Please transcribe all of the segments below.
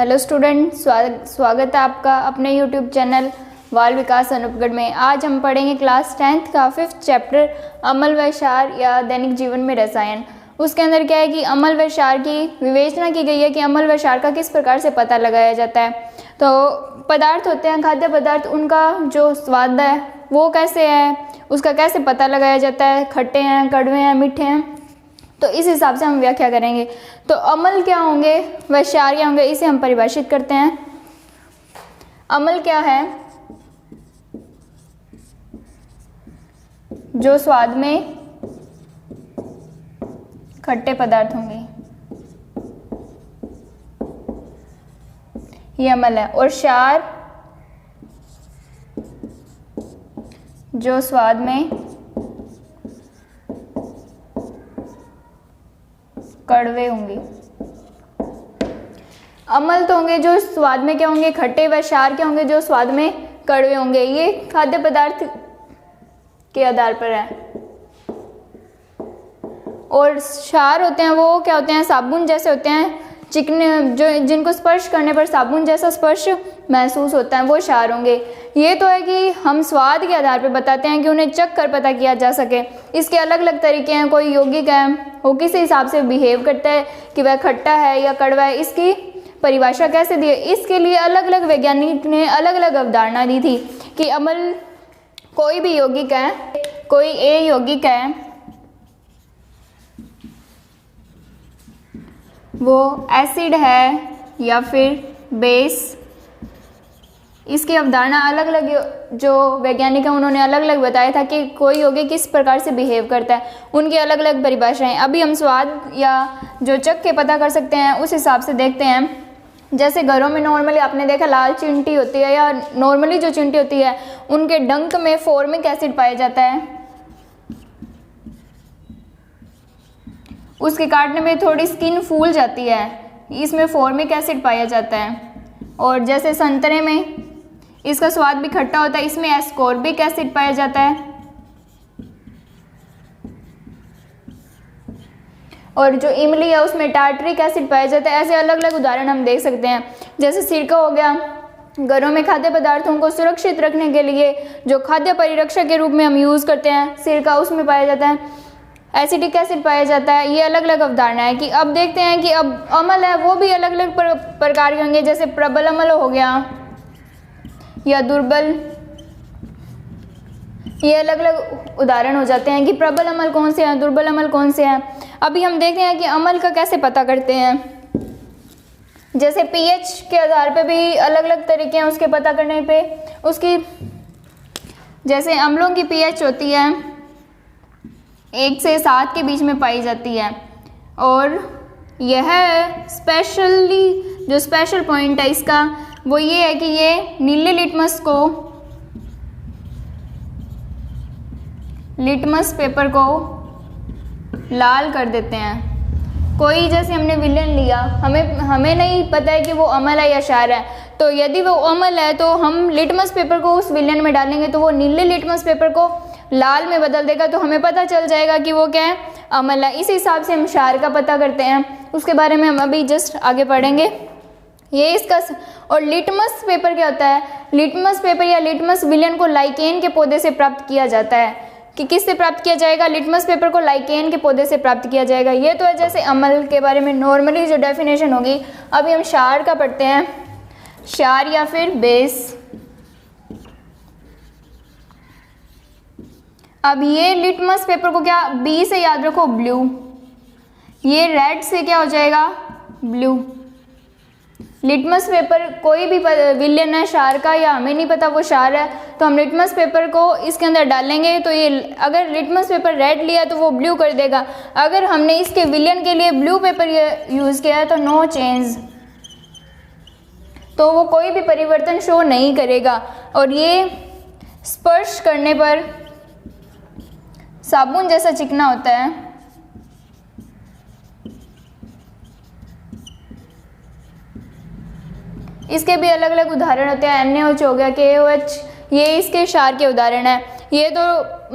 Hello student, स्वागत है आपका अपने यूट्यूब चैनल बाल विकास अनूपगढ़ में। आज हम पढ़ेंगे क्लास 10th का 5th चैप्टर अमल व क्षार या दैनिक जीवन में रसायन। उसके अंदर क्या है कि अमल व क्षार की विवेचना की गई है कि अमल व क्षार का किस प्रकार से पता लगाया जाता है। तो पदार्थ होते हैं, खाद्य पदार्थ, उनका जो स्वाद है वो कैसे है, उसका कैसे पता लगाया जाता है, खट्टे हैं, कड़वे हैं, मीठे हैं, तो इस हिसाब से हम व्याख्या करेंगे। तो अमल क्या होंगे व क्षार क्या होंगे, इसे हम परिभाषित करते हैं। अमल क्या है? जो स्वाद में खट्टे पदार्थ होंगे, ये अमल है। और क्षार जो स्वाद में कड़वे होंगे। अमल तो होंगे जो स्वाद में क्या होंगे, खट्टे, व क्षार क्या होंगे जो स्वाद में कड़वे होंगे। ये खाद्य पदार्थ के आधार पर है। और क्षार होते हैं वो क्या होते हैं, साबुन जैसे होते हैं, चिकने, जो जिनको स्पर्श करने पर साबुन जैसा स्पर्श महसूस होता है, वो क्षार होंगे। ये तो है कि हम स्वाद के आधार पर बताते हैं कि उन्हें चख कर पता किया जा सके। इसके अलग अलग तरीके हैं। कोई यौगिक है, वो किस हिसाब से बिहेव करता है कि वह खट्टा है या कड़वा है, इसकी परिभाषा कैसे दी है। इसके लिए अलग अलग वैज्ञानिक ने अलग अलग अवधारणा दी थी कि अमल, कोई भी यौगिक है, कोई ए यौगिक है, वो एसिड है या फिर बेस, इसकी अवधारणा अलग अलग जो वैज्ञानिक हैं उन्होंने अलग अलग बताया था कि कोई यौगिक किस प्रकार से बिहेव करता है, उनकी अलग अलग परिभाषाएं। अभी हम स्वाद या जो चख के पता कर सकते हैं उस हिसाब से देखते हैं। जैसे घरों में नॉर्मली आपने देखा लाल चींटी होती है, या नॉर्मली जो चींटी होती है उनके डंक में फॉर्मिक एसिड पाया जाता है। उसके काटने में थोड़ी स्किन फूल जाती है, इसमें फॉर्मिक एसिड पाया जाता है। और जैसे संतरे में इसका स्वाद भी खट्टा होता है, इसमें एस्कॉर्बिक एसिड पाया जाता है। और जो इमली है उसमें टार्टरिक एसिड पाया जाता है। ऐसे अलग अलग उदाहरण हम देख सकते हैं। जैसे सिरका हो गया, घरों में खाद्य पदार्थों को सुरक्षित रखने के लिए जो खाद्य परिरक्षक के रूप में हम यूज़ करते हैं सिरका, उसमें पाया जाता है एसिटिक एसिड पाया जाता है। ये अलग अलग अवधारणा है। कि अब देखते हैं कि अब अमल है वो भी अलग अलग प्रकार के होंगे। जैसे प्रबल अमल हो गया या दुर्बल, ये अलग अलग उदाहरण हो जाते हैं कि प्रबल अमल कौन से हैं, दुर्बल अमल कौन से हैं। अभी हम देखते हैं कि अमल का कैसे पता करते हैं। जैसे पीएच के आधार पे भी अलग अलग तरीके हैं उसके पता करने पे। उसकी जैसे अम्लों की पीएच होती है 1 से 7 के बीच में पाई जाती है। और यह स्पेशली जो स्पेशल पॉइंट है इसका वो ये है कि ये नीले लिटमस पेपर को लाल कर देते हैं। कोई जैसे हमने विलेन लिया, हमें नहीं पता है कि वो अमल है या क्षार है, तो यदि वो अमल है तो हम लिटमस पेपर को उस विलेन में डालेंगे तो वो नीले लिटमस पेपर को लाल में बदल देगा, तो हमें पता चल जाएगा कि वो क्या है, अमल है। इस हिसाब से हम क्षार का पता करते हैं। उसके बारे में हम अभी जस्ट आगे पढ़ेंगे। ये इसका और लिटमस पेपर क्या होता है, लिटमस पेपर या लिटमस विलेन को लाइकेन के पौधे से प्राप्त किया जाता है। कि किससे प्राप्त किया जाएगा, लिटमस पेपर को लाइकेन के पौधे से प्राप्त किया जाएगा। ये तो है जैसे अमल के बारे में नॉर्मली जो डेफिनेशन होगी। अभी हम क्षार का पढ़ते हैं। क्षार या फिर बेस। अब ये लिटमस पेपर को क्या, बी से याद रखो ब्लू, ये रेड से क्या हो जाएगा, ब्लू। लिटमस पेपर कोई भी विलेन है क्षार का, या हमें नहीं पता वो क्षार है, तो हम लिटमस पेपर को इसके अंदर डालेंगे तो ये, अगर लिटमस पेपर रेड लिया तो वो ब्लू कर देगा। अगर हमने इसके विलेन के लिए ब्लू पेपर यूज़ किया है तो नो चेंज, तो वो कोई भी परिवर्तन शो नहीं करेगा। और ये स्पर्श करने पर साबुन जैसा चिकना होता है। इसके भी अलग अलग उदाहरण होते हैं। NaOH हो गया, KOH, ये इसके क्षार के उदाहरण है। ये तो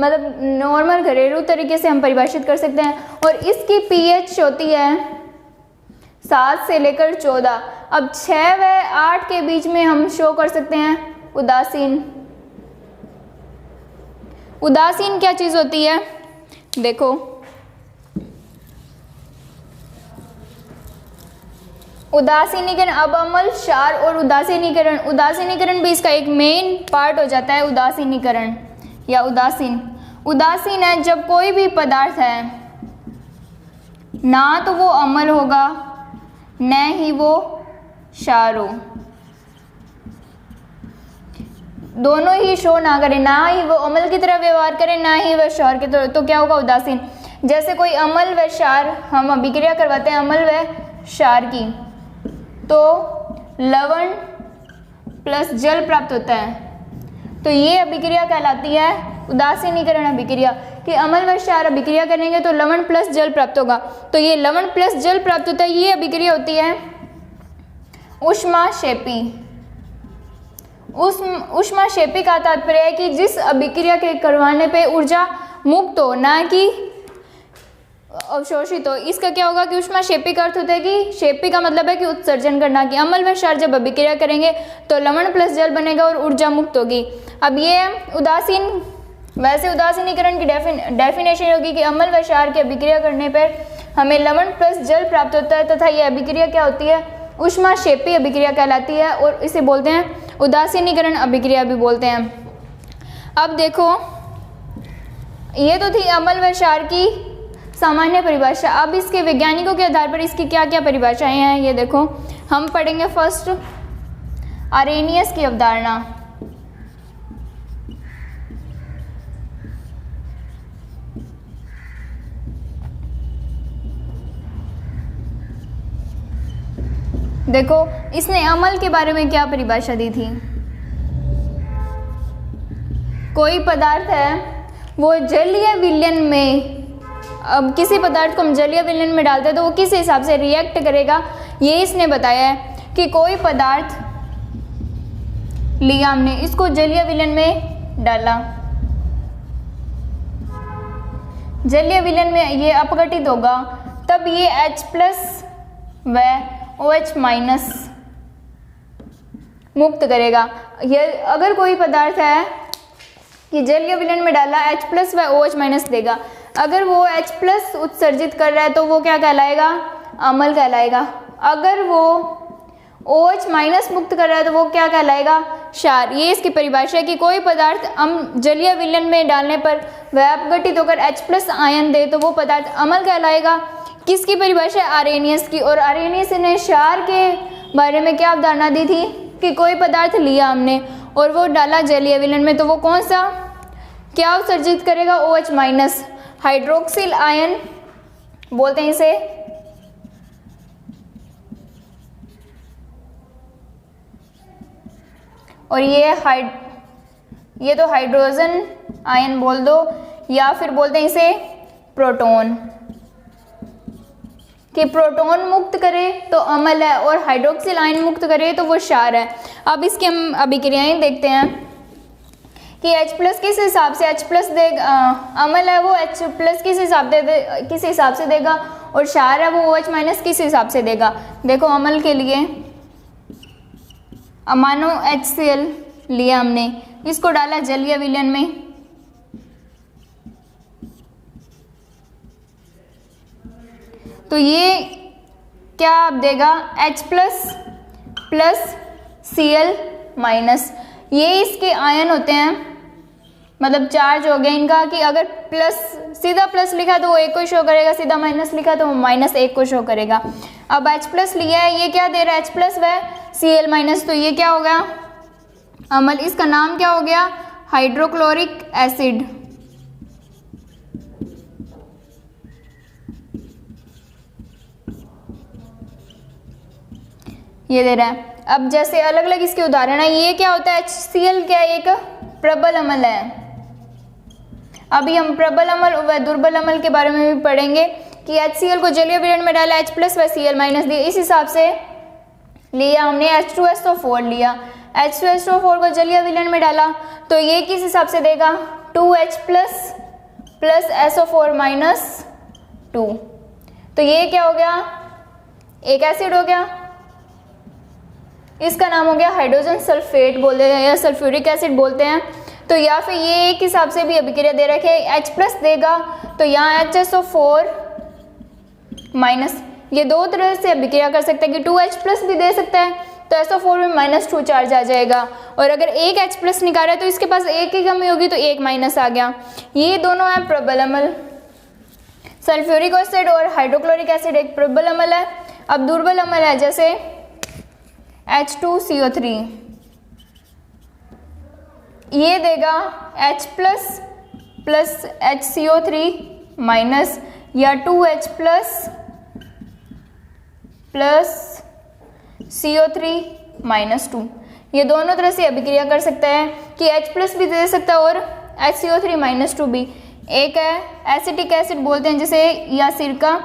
मतलब नॉर्मल घरेलू तरीके से हम परिभाषित कर सकते हैं। और इसकी pH होती है 7 से लेकर 14। अब 6 व 8 के बीच में हम शो कर सकते हैं उदासीन। उदासीन क्या चीज़ होती है? देखो, उदासीनीकरण, अब अमल, क्षार और उदासीनीकरण। उदासीनीकरण भी इसका एक मेन पार्ट हो जाता है, उदासीनीकरण या उदासीन। उदासीन है जब कोई भी पदार्थ है ना तो वो अमल होगा न ही वो क्षार हो, दोनों ही शो ना करें, ना ही वो अमल की तरह व्यवहार करें ना ही वह क्षार की तरह, तो क्या होगा? उदासीन। जैसे कोई अमल व क्षार, हम अभिक्रिया करवाते हैं अमल व क्षार की, तो लवण प्लस जल प्राप्त होता है, तो ये अभिक्रिया कहलाती है उदासीनीकरण अभिक्रिया, कि अमल व क्षार अभिक्रिया करेंगे तो लवण प्लस जल प्राप्त होगा, तो ये लवण प्लस जल प्राप्त होता है, ये अभिक्रिया होती है ऊष्माक्षेपी। ऊष्माक्षेपी का तात्पर्य है कि जिस अभिक्रिया के करवाने पे ऊर्जा मुक्त हो, ना कि अवशोषित हो। इसका क्या होगा कि ऊष्माक्षेपी का अर्थ होता है कि क्षेपी का मतलब है कि उत्सर्जन करना, कि अमल व क्षार जब अभिक्रिया करेंगे तो लवण प्लस जल बनेगा और ऊर्जा मुक्त होगी। अब ये उदासीन, वैसे उदासीनीकरण की डेफिनेशन होगी कि अमल व क्षार की अभिक्रिया करने पर हमें लवण प्लस जल प्राप्त होता है, तथा यह अभिक्रिया क्या होती है? ऊष्माक्षेपी अभिक्रिया कहलाती है, और इसे बोलते हैं उदासीनीकरण अभिक्रिया भी बोलते हैं। अब देखो, ये तो थी अमल व क्षार की सामान्य परिभाषा। अब इसके वैज्ञानिकों के आधार पर इसकी क्या क्या परिभाषाएं हैं, ये देखो हम पढ़ेंगे। फर्स्ट, आरेनियस की अवधारणा। देखो इसने अमल के बारे में क्या परिभाषा दी थी। कोई पदार्थ है वो जलीय विलयन में, अब किसी पदार्थ को हम जलीय विलयन में डालते हैं तो वो किस हिसाब से रिएक्ट करेगा, ये इसने बताया है कि कोई पदार्थ लिया हमने, इसको जलीय विलयन में डाला, जलीय विलयन में ये अपघटित होगा, तब ये H प्लस व OH माइनस मुक्त करेगा। ये अगर कोई पदार्थ है कि जलीय विलयन में डाला, H प्लस व OH माइनस देगा, अगर वो H प्लस उत्सर्जित कर रहा है तो वो क्या कहलाएगा? अमल कहलाएगा। अगर वो OH माइनस मुक्त कर रहा है तो वो क्या कहलाएगा? क्षार। ये इसकी परिभाषा है कि कोई पदार्थ हम जलीय विलयन में डालने पर वह अपघटित होकर H प्लस आयन दे तो वो पदार्थ अमल कहलाएगा। किसकी परिभाषा? आरेनियस की। और आरेनियस ने क्षार के बारे में क्या अवधारणा दी थी कि कोई पदार्थ लिया हमने और वो डाला जलीय विलयन में, तो वो कौन सा क्या उत्सर्जित करेगा? OH माइनस, हाइड्रोक्सिल आयन बोलते हैं इसे। और ये तो हाइड्रोजन आयन बोल दो, या फिर बोलते हैं इसे प्रोटॉन, कि प्रोटॉन मुक्त करे तो अमल है और हाइड्रोक्सिल आयन मुक्त करे तो वो क्षार है। अब इसकी हम अभिक्रियाएं देखते हैं कि H प्लस किस हिसाब से H प्लस देगा, अमल है वो H प्लस किस हिसाब से देगा, और क्षार है वो OH माइनस किस हिसाब से देगा। देखो अमल के लिए अमानो HCl लिया हमने, इसको डाला जलीय विलयन में, तो ये क्या देगा? H plus plus Cl minus, ये इसके आयन होते हैं, मतलब चार्ज हो गया इनका, कि अगर प्लस, सीधा प्लस लिखा तो वो एक को शो करेगा, सीधा माइनस लिखा तो वो माइनस एक को शो करेगा। अब H प्लस लिया है, ये क्या दे रहा है? H प्लस व Cl माइनस, तो ये क्या हो गया? अमल। इसका नाम क्या हो गया? Hydrochloric acid. ये दे रहा है। अब जैसे अलग अलग इसके उदाहरण है, ये क्या होता है? HCl क्या एक प्रबल अमल है। अभी हम प्रबल अमल व दुर्बल अमल के बारे में भी पढ़ेंगे कि HCl को जलीय विलयन में डाला, H प्लस व Cl माइनस दिया, इस हिसाब से लिया हमने। H2SO4 लिया, H2SO4 को जलीय विलयन में डाला तो ये किस हिसाब से देगा? 2H plus plus SO4 minus 2, तो ये क्या हो गया? एक एसिड हो गया, इसका नाम हो गया हाइड्रोजन सल्फेट बोलते हैं या सल्फ्यूरिक एसिड बोलते हैं। तो या फिर ये एक हिसाब से भी अभिक्रिया दे रखे H प्लस देगा, तो यहाँ HSO4 माइनस, ये दो तरह से अभिक्रिया कर सकता है कि 2H प्लस भी दे सकता है, तो SO4 में -2 चार्ज आ जाएगा। और अगर एक H प्लस निकाला है तो इसके पास एक की कमी होगी तो एक माइनस आ गया। ये दोनों है प्रबल अम्ल, सल्फ्यूरिक एसिड और हाइड्रोक्लोरिक एसिड एक प्रबल अम्ल है। अब दुर्बल अम्ल है जैसे H2CO3, ये देगा H plus plus HCO3 minus या 2H प्लस प्लस CO3 -2। ये दोनों तरह से अभिक्रिया कर सकता है कि H प्लस भी दे सकता है और HCO3 -2 भी। एक है एसिटिक एसिड बोलते हैं जिसे या सिरका,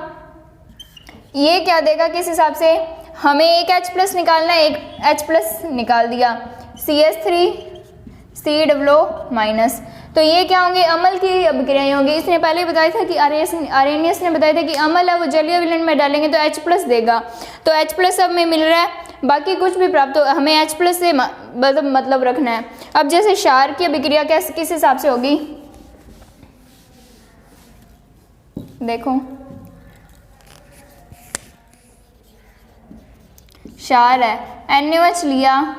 ये क्या देगा किस हिसाब से, हमें एक H प्लस निकालना है, एक H प्लस निकाल दिया, CH3COO माइनस। तो ये क्या होंगे, अम्ल की अभिक्रियाएं होंगी। इसने पहले ही बताया था कि आर्यनियस ने बताया था कि अम्ल है वो जलीय विलयन में डालेंगे तो H प्लस देगा, तो H प्लस अब में मिल रहा है, बाकी कुछ भी प्राप्त हो हमें H प्लस से मतलब रखना है। अब जैसे क्षार की अभिक्रिया किस हिसाब से होगी, देखो क्षार है, NaOH लिया,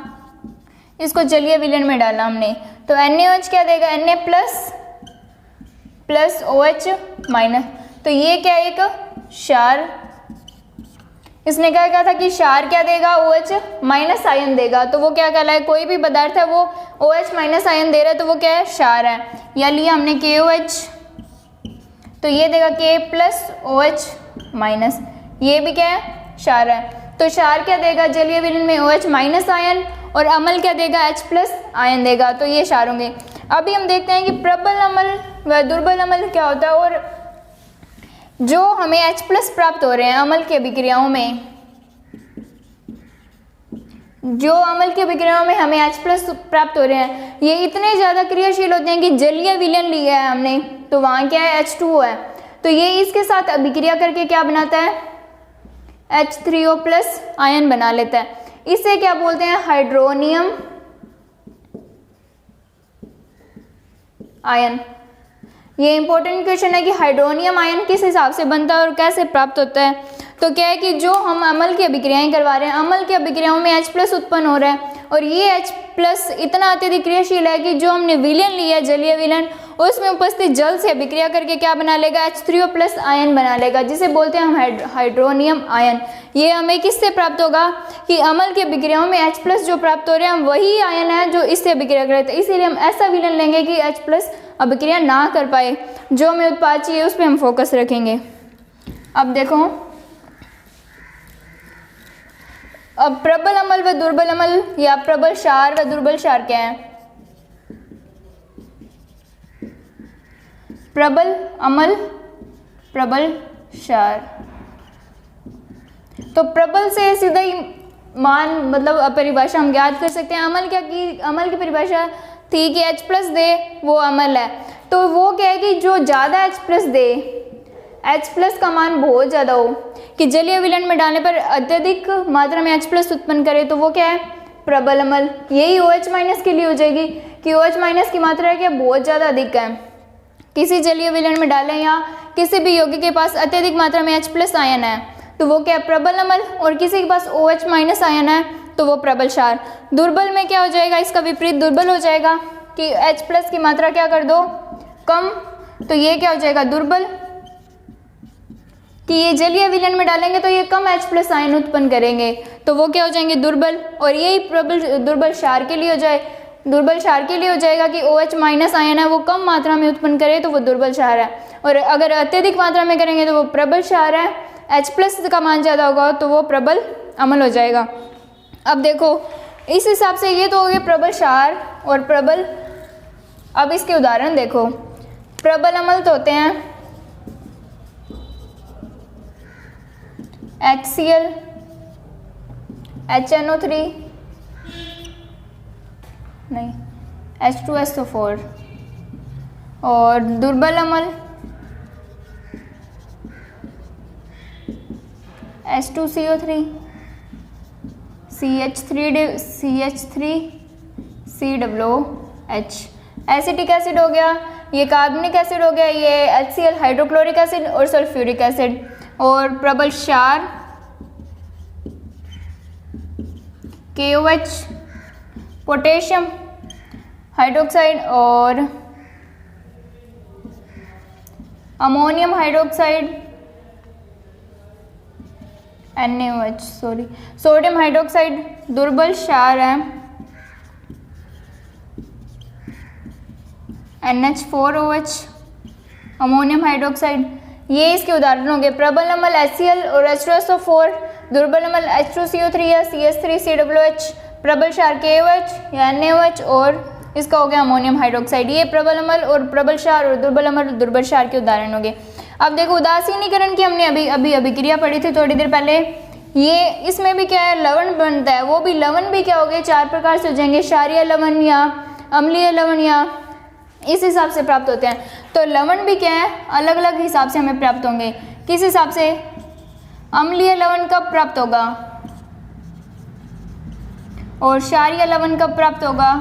इसको जलीय विलयन में डाला हमने, तो NaOH क्या देगा, Na प्लस OH माइनस, तो ये क्या है, एक क्षार। इसने क्या कहा था कि क्षार क्या देगा, OH माइनस आयन देगा, तो वो क्या कहलाए, कोई भी पदार्थ है वो OH माइनस आयन दे रहा है तो वो क्या है, क्षार है। या लिया हमने KOH, तो ये देगा K प्लस OH माइनस, ये भी क्या है, क्षार है। तो क्षार क्या देगा, जलीय विलयन में OH माइनस आयन, और अम्ल क्या देगा, H प्लस आयन देगा, तो ये क्षार होंगे। अभी हम देखते हैं कि प्रबल अम्ल व दुर्बल अम्ल क्या होता है, और जो हमें H प्लस प्राप्त हो रहे हैं अम्ल की अभिक्रियाओं में, जो अम्ल की अभिक्रियाओं में हमें H प्लस प्राप्त हो रहे हैं, ये इतने ज़्यादा क्रियाशील होते हैं कि जलीय विलयन लिया है हमने तो वहाँ क्या है, H2O है, तो ये इसके साथ अभिक्रिया करके क्या बनाता है, H3O प्लस आयन बना लेता है। इसे क्या बोलते हैं, हाइड्रोनियम आयन। ये इंपॉर्टेंट क्वेश्चन है कि हाइड्रोनियम आयन किस हिसाब से बनता है और कैसे प्राप्त होता है। तो क्या है कि जो हम अम्ल की अभिक्रियाएं करवा रहे हैं, अम्ल की अभिक्रियाओं में H प्लस उत्पन्न हो रहा है, और ये H प्लस इतना अत्यधिक क्रियाशील है कि जो हमने विलयन लिया है जलीय विलयन, उसमें उपस्थित जल से अभिक्रिया करके क्या बना लेगा, H3O प्लस आयन बना लेगा, जिसे बोलते हैं हम हाइड्रोनियम आयन। ये हमें किससे प्राप्त होगा कि अम्ल की अभिक्रियाओं में H प्लस जो प्राप्त हो रहे हैं वही आयन है जो इससे अभिक्रिया कर रहे थे, इसीलिए हम ऐसा विलयन लेंगे कि H प्लस अभिक्रिया ना कर पाए। जो हमें उत्पाद चाहिए उस पर हम फोकस रखेंगे। अब देखो, अब प्रबल अम्ल व दुर्बल अम्ल या प्रबल क्षार व दुर्बल क्षार क्या है। प्रबल अम्ल, प्रबल क्षार, तो प्रबल से सीधा ही मान मतलब परिभाषा हम ज्ञात कर सकते हैं। अम्ल क्या की, अम्ल की परिभाषा थी कि H प्लस दे वो अम्ल है, तो वो क्या है कि जो ज़्यादा H प्लस दे, H प्लस का मान बहुत ज़्यादा हो कि जलीय विलयन में डालने पर अत्यधिक मात्रा में H प्लस उत्पन्न करे, तो वो क्या है, प्रबल अम्ल। यही OH माइनस के लिए हो जाएगी कि OH माइनस की मात्रा क्या बहुत ज़्यादा अधिक है, किसी जलीय विलयन में डालें या किसी भी यौगिक के पास अत्यधिक मात्रा में H प्लस आयन है तो वो क्या है, प्रबल अम्ल, और किसी के पास OH माइनस आयन है तो वो प्रबल क्षार। दुर्बल में क्या हो जाएगा, इसका विपरीत दुर्बल हो जाएगा कि H प्लस की मात्रा क्या कर दो, कम, तो ये क्या हो जाएगा, दुर्बल, कि ये जलीय विलयन में डालेंगे तो ये कम H प्लस आयन उत्पन्न करेंगे, तो वो क्या हो जाएंगे, दुर्बल। और यही दुर्बल क्षार के लिए हो जाए, दुर्बल क्षार के लिए हो जाएगा कि OH माइनस आयन है वो कम मात्रा में उत्पन्न करे तो वो दुर्बल क्षार है, और अगर अत्यधिक मात्रा में करेंगे तो वो प्रबल क्षार है। H प्लस का मान ज़्यादा होगा तो वो प्रबल अम्ल हो जाएगा। अब देखो इस हिसाब से ये तो हो गए प्रबल क्षार और प्रबल। अब इसके उदाहरण देखो, प्रबल अम्ल तो होते हैं HCl, HNO3 नहीं, H2SO4, और दुर्बल अम्ल H2CO3 CH3COH एसिटिक एसिड हो गया, ये कार्बनिक एसिड हो गया, ये HCl हाइड्रोक्लोरिक एसिड और सल्फ्यूरिक एसिड। और प्रबल क्षार KOH, पोटेशियम हाइड्रोक्साइड और ammonium hydroxide NaOH, sodium hydroxide दुर्बल क्षार है NH4OH, अमोनियम हाइड्रोक्साइड। ये इसके उदाहरण होंगे। प्रबल अम्ल HCl और H2SO4, दुर्बल अम्ल H2CO3 या CH3COOH, प्रबल क्षार KOH या NaOH और इसका हो गया अमोनियम हाइड्रोक्साइड। ये प्रबल अम्ल और प्रबल क्षार और दुर्बल अम्ल दुर्बल क्षार के उदाहरण होंगे। अब देखो उदासीनीकरण की हमने अभी अभिक्रिया पढ़ी थी थोड़ी देर पहले। ये इसमें भी क्या है, लवण बनता है। वो भी लवण भी क्या हो गए, 4 प्रकार से हो जाएंगे, क्षारीय लवण या अम्लीय लवण या इस हिसाब से प्राप्त होते हैं। तो लवण भी क्या है, अलग अलग हिसाब से हमें प्राप्त होंगे। किस हिसाब से, अम्लीय लवण कब प्राप्त होगा और क्षारीय लवण कब प्राप्त होगा।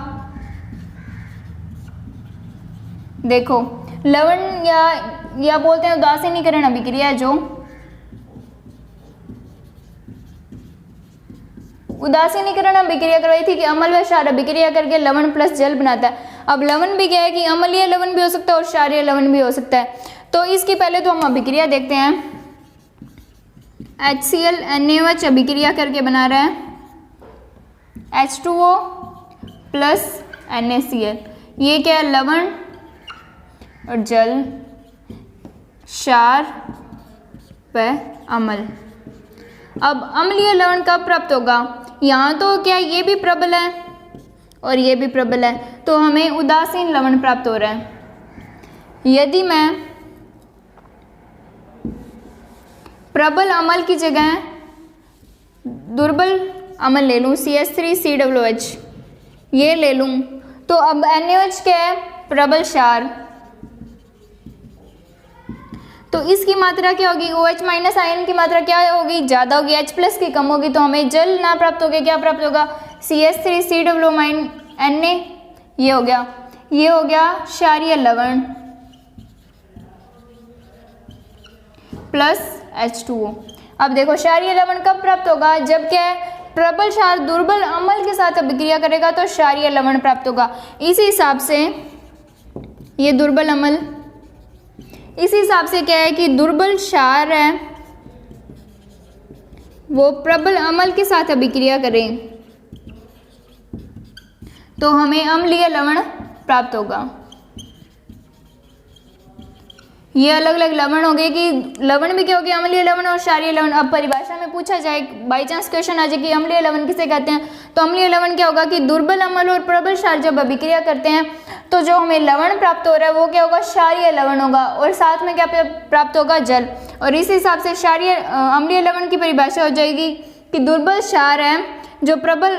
देखो लवण या बोलते हैं उदासीनीकरण अभिक्रिया है, जो उदासीनीकरण अभिक्रिया करवाई थी कि अम्ल व क्षार अभिक्रिया करके लवण प्लस जल बनाता है। अब लवण भी क्या है कि अम्लीय लवण भी हो सकता है और क्षारीय लवण भी हो सकता है। तो इसकी पहले तो हम अभिक्रिया देखते हैं। HCl NaOH अभिक्रिया करके बना रहा है H2O प्लस NaCl। ये क्या है, लवण और जल, क्षार व अम्ल। अब अम्लीय लवण कब प्राप्त होगा, यहाँ तो क्या ये भी प्रबल है और ये भी प्रबल है, तो हमें उदासीन लवण प्राप्त हो रहा है। यदि मैं प्रबल अम्ल की जगह दुर्बल अम्ल ले लूँ CH3COOH ये ले लूँ, तो अब NaOH क्या है, प्रबल क्षार। तो इसकी मात्रा क्या होगी, OH माइनस आयन की मात्रा क्या होगी, ज़्यादा होगी, H प्लस की कम होगी। तो हमें जल ना प्राप्त होगा, क्या प्राप्त होगा, CH3COO Na। ये हो गया क्षारीय लवण प्लस H2O। अब देखो क्षारीय लवण कब प्राप्त होगा, जब क्या है, प्रबल क्षार दुर्बल अम्ल के साथ अभिक्रिया करेगा तो क्षारीय लवण प्राप्त होगा। इसी हिसाब से ये दुर्बल अम्ल, इस हिसाब से क्या है कि दुर्बल क्षार है वो प्रबल अम्ल के साथ अभिक्रिया करें तो हमें अम्लीय लवण प्राप्त होगा। ये अलग अलग लवण हो गए कि लवण भी क्या हो गया, अम्लीय लवण और क्षारीय लवण। अब परिभाषा में पूछा जाए, बाई चांस क्वेश्चन आ जाए कि अम्लीय लवण किसे कहते हैं, तो अम्लीय लवण क्या होगा कि दुर्बल अम्ल और प्रबल क्षार जब अभिक्रिया करते हैं तो जो हमें लवण प्राप्त हो रहा है वो क्या होगा, क्षारीय लवण होगा और साथ में क्या प्राप्त होगा, जल। और इस हिसाब से क्षारीय अम्लीय लवण की परिभाषा हो जाएगी कि दुर्बल क्षार है जो प्रबल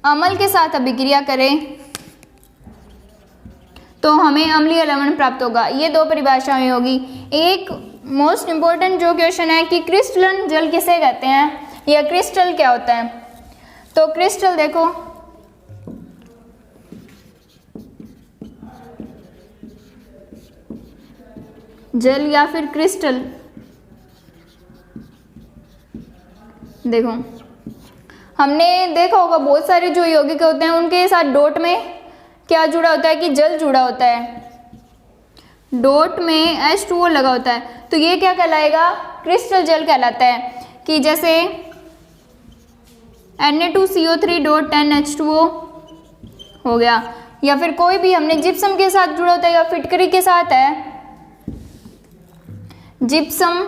अम्ल के साथ अभिक्रिया करें तो हमें अम्लीय लवण प्राप्त होगा। ये दो परिभाषाएं होगी। एक मोस्ट इम्पोर्टेंट जो क्वेश्चन है कि क्रिस्टलन जल किसे कहते हैं या क्रिस्टल क्या होता है। तो क्रिस्टल देखो, जल या फिर क्रिस्टल, देखो हमने देखा होगा बहुत सारे जो यौगिक होते हैं उनके साथ डॉट में क्या जुड़ा होता है कि जल जुड़ा होता है, डॉट में H2O लगा होता है, तो ये क्या कहलाएगा, क्रिस्टल जल कहलाता है। कि जैसे Na2CO3 डॉट 10H2O हो गया, या फिर कोई भी हमने जिप्सम के साथ जुड़ा होता है या फिटकरी के साथ है, जिप्सम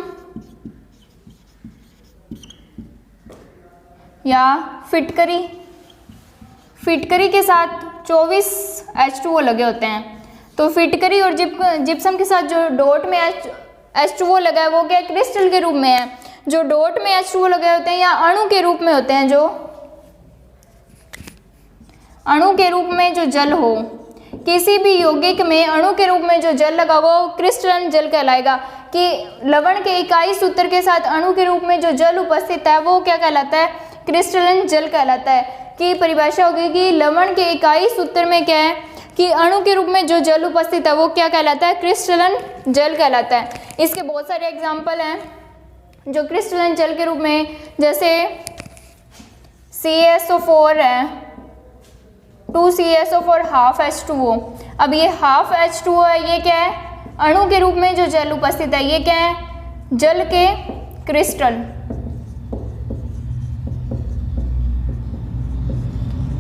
या फिटकरी, फिटकरी के साथ 24 H2O लगे होते हैं। तो फिटकरी और जिप्सम के साथ जो डॉट में H2O लगा है वो क्या क्रिस्टल के रूप में है। जो डॉट में H2O लगे होते हैं या अणु के रूप में होते हैं, जो अणु के रूप में जो जल हो, किसी भी यौगिक में अणु के रूप में जो जल लगा वो क्रिस्टलन जल कहलाएगा। कि लवण के इकाई सूत्र के साथ अणु के रूप में जो जल उपस्थित है वो क्या कहलाता है, क्रिस्टलन जल कहलाता है। कि परिभाषा होगी कि लवण के इकाई सूत्र में क्या है कि अणु के रूप में जो जल उपस्थित है वो क्या कहलाता है, क्रिस्टलन जल कहलाता है। इसके बहुत सारे एग्जाम्पल हैं जो क्रिस्टलन जल के रूप में, जैसे CaSO4 है, 2CaSO4 हाफ H2O। अब ये हाफ H2O है, ये क्या है, अणु के रूप में जो जल उपस्थित है, ये क्या है, जल के क्रिस्टल।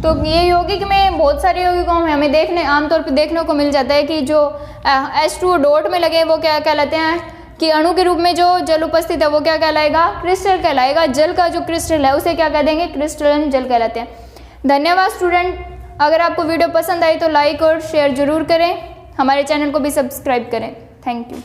तो ये यौगिक में बहुत सारे यौगिकों में हमें आमतौर पर देखने को मिल जाता है कि जो H2O डॉट में लगे वो क्या कहलाते हैं कि अणु के रूप में जो जल उपस्थित है वो क्या कहलाएगा, क्रिस्टल कहलाएगा। जल का जो क्रिस्टल है उसे क्या कह देंगे, क्रिस्टलन जल कहलाते हैं। धन्यवाद स्टूडेंट। अगर आपको वीडियो पसंद आई तो लाइक और शेयर जरूर करें, हमारे चैनल को भी सब्सक्राइब करें। Thank you.